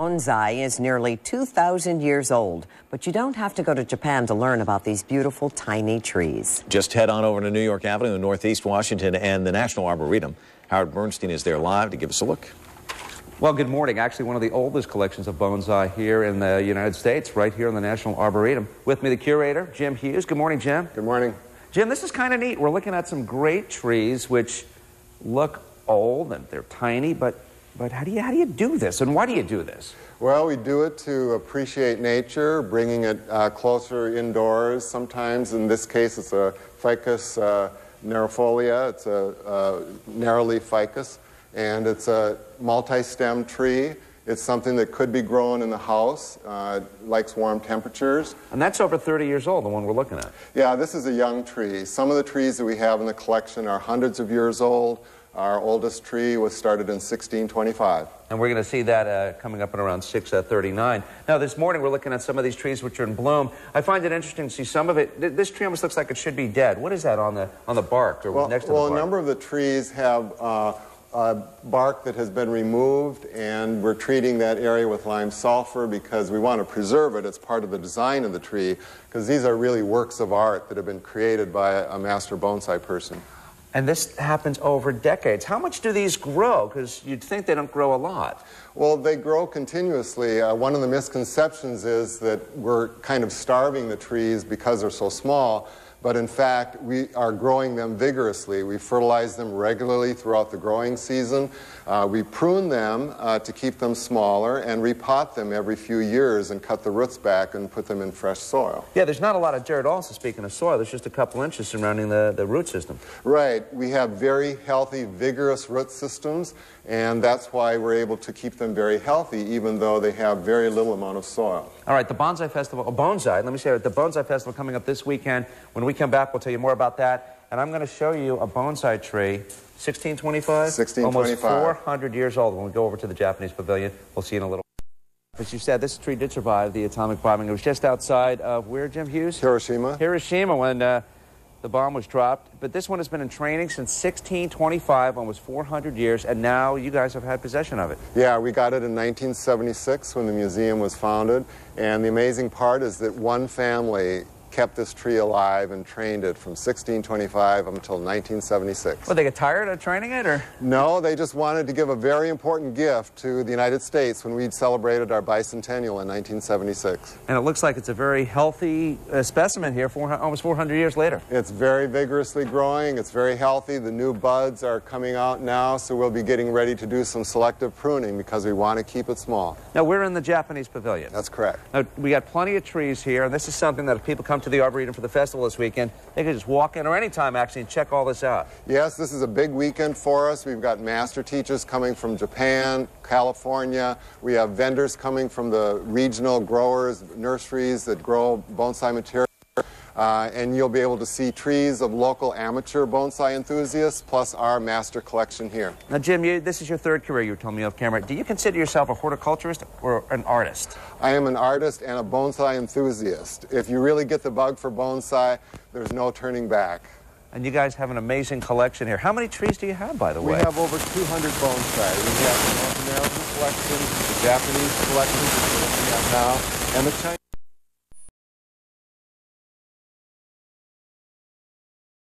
Bonsai is nearly 2,000 years old, but you don't have to go to Japan to learn about these beautiful tiny trees. Just head on over to New York Avenue in Northeast Washington and the National Arboretum. Howard Bernstein is there live to give us a look. Well, good morning. Actually, one of the oldest collections of bonsai here in the United States, right here in the National Arboretum. With me, the curator, Jim Hughes. Good morning, Jim. Good morning. Jim, this is kind of neat. We're looking at some great trees which look old and they're tiny, but how do you do this, and why do you do this? Well, we do it to appreciate nature, bringing it closer indoors. Sometimes, in this case, it's a ficus narrofolia. It's a narrow-leaf ficus, and it's a multi-stem tree. It's something that could be grown in the house, likes warm temperatures. And that's over 30 years old, the one we're looking at. Yeah, this is a young tree. Some of the trees that we have in the collection are hundreds of years old. Our oldest tree was started in 1625. And we're going to see that coming up at around 6:39. Now, this morning we're looking at some of these trees which are in bloom. I find it interesting to see some of it. This tree almost looks like it should be dead. What is that on the bark or next to the bark? Well, a number of the trees have bark that has been removed, and we're treating that area with lime sulfur because we want to preserve it. It's part of the design of the tree, because these are really works of art that have been created by a master bonsai person. And this happens over decades. How much do these grow? Because you'd think they don't grow a lot. Well, they grow continuously. One of the misconceptions is that we're kind of starving the trees because they're so small. But in fact, we are growing them vigorously. We fertilize them regularly throughout the growing season. We prune them to keep them smaller and repot them every few years and cut the roots back and put them in fresh soil. Yeah, there's not a lot of dirt also, speaking of soil. There's just a couple inches surrounding the root system. Right. We have very healthy, vigorous root systems, and that's why we're able to keep them very healthy, even though they have very little amount of soil. All right, the Bonsai Festival, the Bonsai Festival coming up this weekend. When we come back, we'll tell you more about that. And I'm going to show you a bonsai tree, 1625? 1625. Almost 400 years old. When we go over to the Japanese pavilion, we'll see in a little. As you said, this tree did survive the atomic bombing. It was just outside of where, Jim Hughes? Hiroshima. Hiroshima, when the bomb was dropped. But this one has been in training since 1625, almost 400 years, and now you guys have had possession of it. Yeah, we got it in 1976 when the museum was founded, and the amazing part is that one family kept this tree alive and trained it from 1625 until 1976. Well, they get tired of training it, or? No, they just wanted to give a very important gift to the United States when we'd celebrated our bicentennial in 1976. And it looks like it's a very healthy specimen here, almost 400 years later. It's very vigorously growing. It's very healthy. The new buds are coming out now, so we'll be getting ready to do some selective pruning because we want to keep it small. Now, we're in the Japanese pavilion. That's correct. Now, we got plenty of trees here, and this is something that if people come to the Arboretum for the festival this weekend, they can just walk in, or any time actually, and check all this out. Yes, this is a big weekend for us. We've got master teachers coming from Japan, California. We have vendors coming from the regional growers, nurseries that grow bonsai material. And you'll be able to see trees of local amateur bonsai enthusiasts, plus our master collection here. Now, Jim, this is your third career, you were telling me off camera. Do you consider yourself a horticulturist or an artist? I am an artist and a bonsai enthusiast. If you really get the bug for bonsai, there's no turning back. And you guys have an amazing collection here. How many trees do you have, by the way? We have over 200 bonsai. We have the North American collection, the Japanese collection, which we're looking at now, and the Chinese.